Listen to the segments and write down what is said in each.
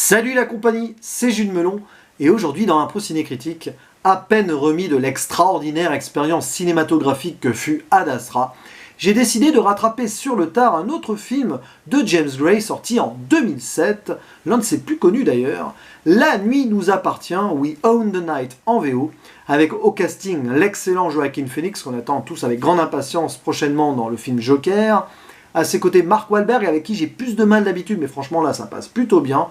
Salut la compagnie, c'est Jules Melon, et aujourd'hui dans un Pro Ciné Critique, à peine remis de l'extraordinaire expérience cinématographique que fut Ad Astra, j'ai décidé de rattraper sur le tard un autre film de James Gray sorti en 2007, l'un de ses plus connus d'ailleurs, La nuit nous appartient, We Own the Night en VO, avec au casting l'excellent Joaquin Phoenix qu'on attend tous avec grande impatience prochainement dans le film Joker, à ses côtés Mark Wahlberg avec qui j'ai plus de mal d'habitude mais franchement là ça passe plutôt bien.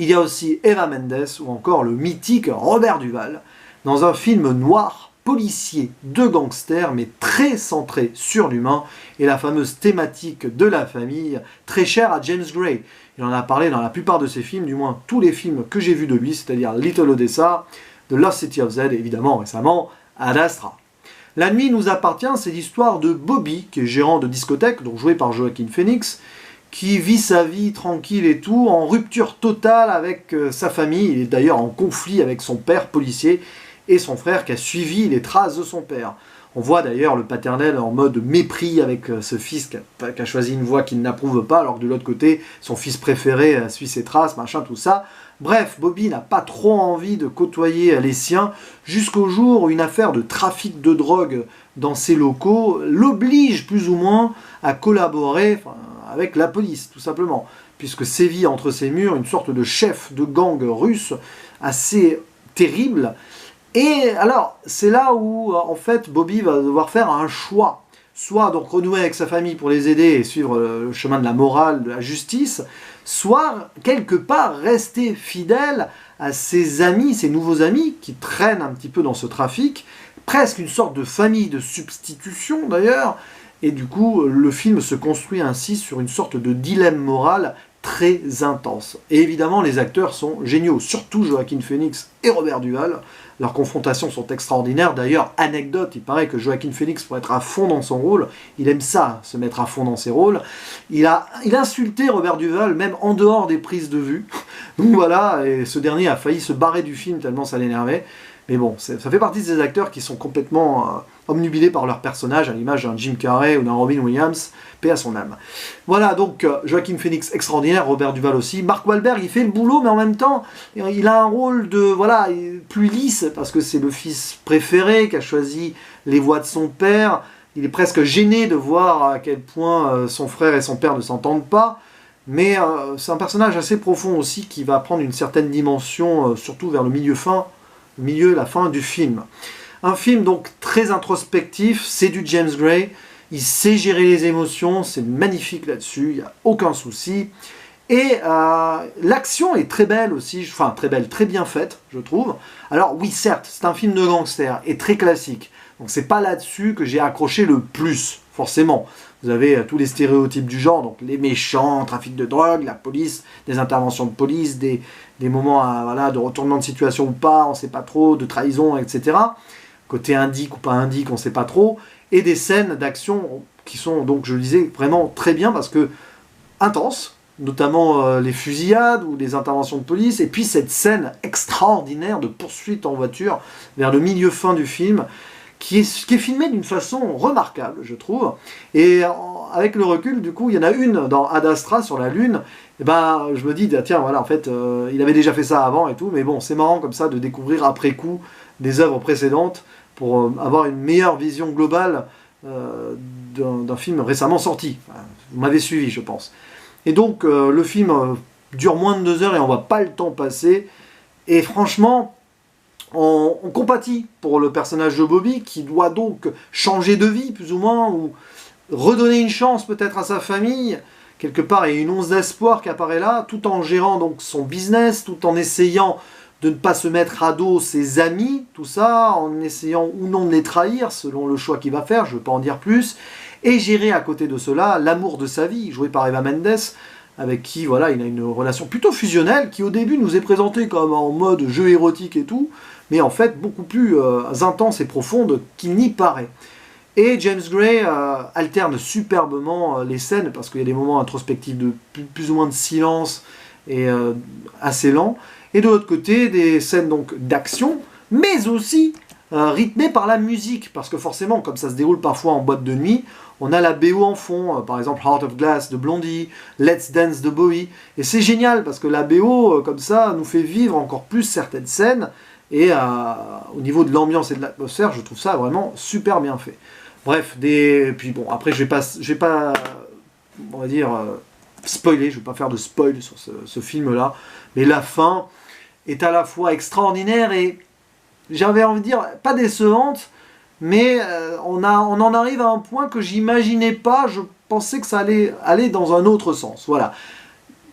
Il y a aussi Eva Mendes ou encore le mythique Robert Duvall dans un film noir, policier, de gangsters mais très centré sur l'humain et la fameuse thématique de la famille très chère à James Gray. Il en a parlé dans la plupart de ses films, du moins tous les films que j'ai vus de lui, c'est-à-dire Little Odessa, The Lost City of Z et évidemment récemment Ad Astra. La nuit nous appartient, c'est l'histoire de Bobby, qui est gérant de discothèque, donc joué par Joaquin Phoenix, qui vit sa vie tranquille et tout, en rupture totale avec sa famille. Il est d'ailleurs en conflit avec son père policier et son frère qui a suivi les traces de son père. On voit d'ailleurs le paternel en mode mépris avec ce fils qui a choisi une voie qu'il n'approuve pas, alors que de l'autre côté, son fils préféré suit ses traces, machin, tout ça. Bref, Bobby n'a pas trop envie de côtoyer les siens, jusqu'au jour où une affaire de trafic de drogue dans ses locaux l'oblige plus ou moins à collaborer avec la police, tout simplement, puisque sévit entre ses murs une sorte de chef de gang russe assez terrible. Et alors, c'est là où, en fait, Bobby va devoir faire un choix. Soit donc renouer avec sa famille pour les aider et suivre le chemin de la morale, de la justice, soit quelque part rester fidèle à ses amis, ses nouveaux amis qui traînent un petit peu dans ce trafic, presque une sorte de famille de substitution d'ailleurs, et du coup le film se construit ainsi sur une sorte de dilemme moral très intense. Et évidemment les acteurs sont géniaux, surtout Joaquin Phoenix et Robert Duvall. Leurs confrontations sont extraordinaires. D'ailleurs, anecdote, il paraît que Joaquin Phoenix, pour être à fond dans son rôle, il aime ça, se mettre à fond dans ses rôles. Il a insulté Robert Duvall, même en dehors des prises de vue. Donc voilà, et ce dernier a failli se barrer du film tellement ça l'énervait. Mais bon, ça fait partie de ces acteurs qui sont complètement obnubilés par leur personnage, à l'image d'un Jim Carrey ou d'un Robin Williams, paix à son âme. Voilà, donc Joaquin Phoenix extraordinaire, Robert Duvall aussi. Mark Wahlberg, il fait le boulot, mais en même temps, il a un rôle de, voilà, plus lisse, parce que c'est le fils préféré qui a choisi les voies de son père. Il est presque gêné de voir à quel point son frère et son père ne s'entendent pas. Mais c'est un personnage assez profond aussi qui va prendre une certaine dimension, surtout vers le la fin du film. Un film donc très introspectif, c'est du James Gray, il sait gérer les émotions, c'est magnifique là-dessus, il n'y a aucun souci. Et l'action est très belle aussi, enfin très belle, très bien faite, je trouve. Alors oui, certes, c'est un film de gangster et très classique, donc c'est pas là-dessus que j'ai accroché le plus, forcément. Vous avez tous les stéréotypes du genre, donc les méchants, trafic de drogue, la police, des interventions de police, des moments voilà, de retournement de situation ou pas, on ne sait pas trop, de trahison, etc. Côté indique ou pas indique, on ne sait pas trop. Et des scènes d'action qui sont, donc je le disais, vraiment très bien parce que intenses, notamment les fusillades ou les interventions de police, et puis cette scène extraordinaire de poursuite en voiture vers le milieu fin du film, qui est filmé d'une façon remarquable, je trouve. Et avec le recul, du coup, il y en a une dans Ad Astra sur la Lune, et ben, je me dis, tiens, voilà, en fait, il avait déjà fait ça avant et tout, mais bon, c'est marrant comme ça de découvrir après coup des œuvres précédentes pour avoir une meilleure vision globale d'un film récemment sorti. Enfin, vous m'avez suivi, je pense. Et donc, le film dure moins de 2 heures et on voit pas le temps passer. Et franchement, on compatit pour le personnage de Bobby qui doit donc changer de vie plus ou moins ou redonner une chance peut-être à sa famille. Quelque part, il y a une once d'espoir qui apparaît là, tout en gérant donc son business, tout en essayant de ne pas se mettre à dos ses amis, tout ça, en essayant ou non de les trahir selon le choix qu'il va faire, je ne veux pas en dire plus, et gérer à côté de cela l'amour de sa vie, joué par Eva Mendes, avec qui voilà, il a une relation plutôt fusionnelle, qui au début nous est présentée comme en mode jeu érotique et tout, mais en fait beaucoup plus intense et profonde qu'il n'y paraît. Et James Gray alterne superbement les scènes, parce qu'il y a des moments introspectifs de plus ou moins de silence et assez lents, et de l'autre côté des scènes donc d'action, mais aussi rythmé par la musique, parce que forcément, comme ça se déroule parfois en boîte de nuit, on a la BO en fond, par exemple Heart of Glass de Blondie, Let's Dance de Bowie, et c'est génial, parce que la BO, comme ça, nous fait vivre encore plus certaines scènes, et au niveau de l'ambiance et de l'atmosphère, je trouve ça vraiment super bien fait. Bref, puis bon, après je vais pas on va dire, spoiler, je ne vais pas faire de spoil sur ce film-là, mais la fin est à la fois extraordinaire et, j'avais envie de dire, pas décevante, mais on en arrive à un point que j'imaginais pas, je pensais que ça allait aller dans un autre sens, voilà.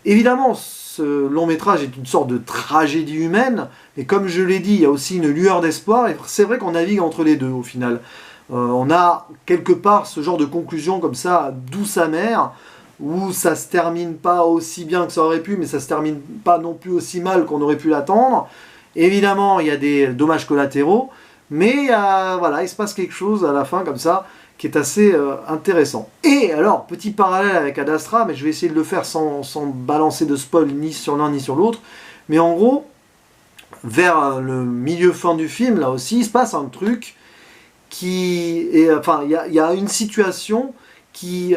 Évidemment, ce long métrage est une sorte de tragédie humaine, mais comme je l'ai dit, il y a aussi une lueur d'espoir, et c'est vrai qu'on navigue entre les deux au final. On a quelque part ce genre de conclusion comme ça, douce amère, où ça se termine pas aussi bien que ça aurait pu, mais ça se termine pas non plus aussi mal qu'on aurait pu l'attendre. Évidemment, il y a des dommages collatéraux, mais voilà, il se passe quelque chose à la fin comme ça, qui est assez intéressant. Et alors, petit parallèle avec Ad Astra, mais je vais essayer de le faire sans balancer de spoil ni sur l'un ni sur l'autre, mais en gros, vers le milieu-fin du film, là aussi, il se passe un truc qui est, enfin, il y a une situation qui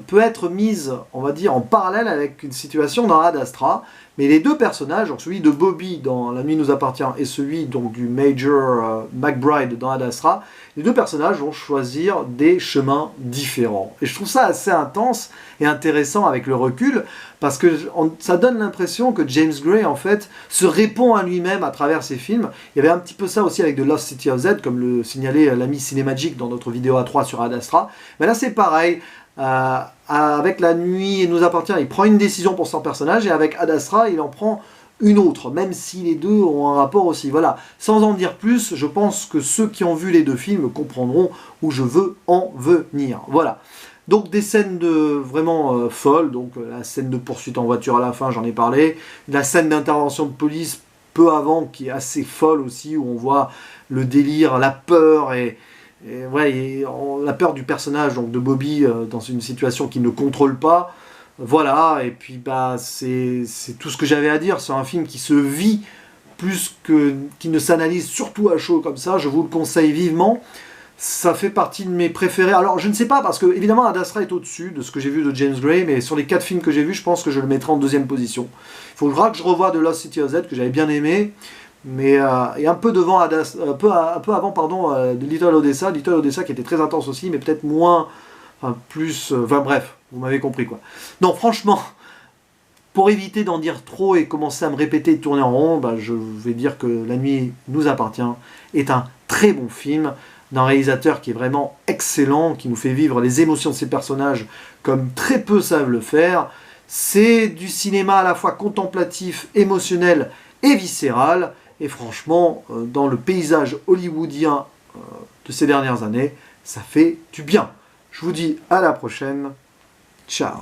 peut être mise, on va dire, en parallèle avec une situation dans Ad Astra, mais les deux personnages, donc celui de Bobby dans La Nuit nous appartient et celui donc du Major McBride dans Ad Astra, les deux personnages vont choisir des chemins différents. Et je trouve ça assez intense et intéressant avec le recul, parce que ça donne l'impression que James Gray, en fait, se répond à lui-même à travers ses films. Il y avait un petit peu ça aussi avec The Lost City of Z, comme le signalait l'ami Cinémagique dans notre vidéo A3 sur Ad Astra. Mais là, c'est pareil. Avec La Nuit nous appartient, il prend une décision pour son personnage, et avec Ad Astra, il en prend une autre, même si les deux ont un rapport aussi. Voilà. Sans en dire plus, je pense que ceux qui ont vu les deux films comprendront où je veux en venir. Voilà. Donc des scènes vraiment folles, donc la scène de poursuite en voiture à la fin, j'en ai parlé, la scène d'intervention de police peu avant, qui est assez folle aussi, où on voit le délire, la peur la peur du personnage, donc de Bobby, dans une situation qu'il ne contrôle pas. Voilà, et puis bah c'est tout ce que j'avais à dire. C'est un film qui se vit plus qui ne s'analyse, surtout à chaud comme ça. Je vous le conseille vivement. Ça fait partie de mes préférés. Alors je ne sais pas, parce que évidemment Ad Astra est au-dessus de ce que j'ai vu de James Gray, mais sur les 4 films que j'ai vus, je pense que je le mettrai en deuxième position. Il faudra que je revoie The Lost City of Z, que j'avais bien aimé, mais et un peu devant un peu avant de Little Odessa qui était très intense aussi, mais peut-être moins, enfin plus, enfin bref, vous m'avez compris quoi. Non, franchement, pour éviter d'en dire trop et commencer à me répéter et de tourner en rond, bah, je vais dire que La Nuit nous appartient est un très bon film, d'un réalisateur qui est vraiment excellent, qui nous fait vivre les émotions de ses personnages comme très peu savent le faire. C'est du cinéma à la fois contemplatif, émotionnel et viscéral, et franchement, dans le paysage hollywoodien de ces dernières années, ça fait du bien. Je vous dis à la prochaine. Ciao.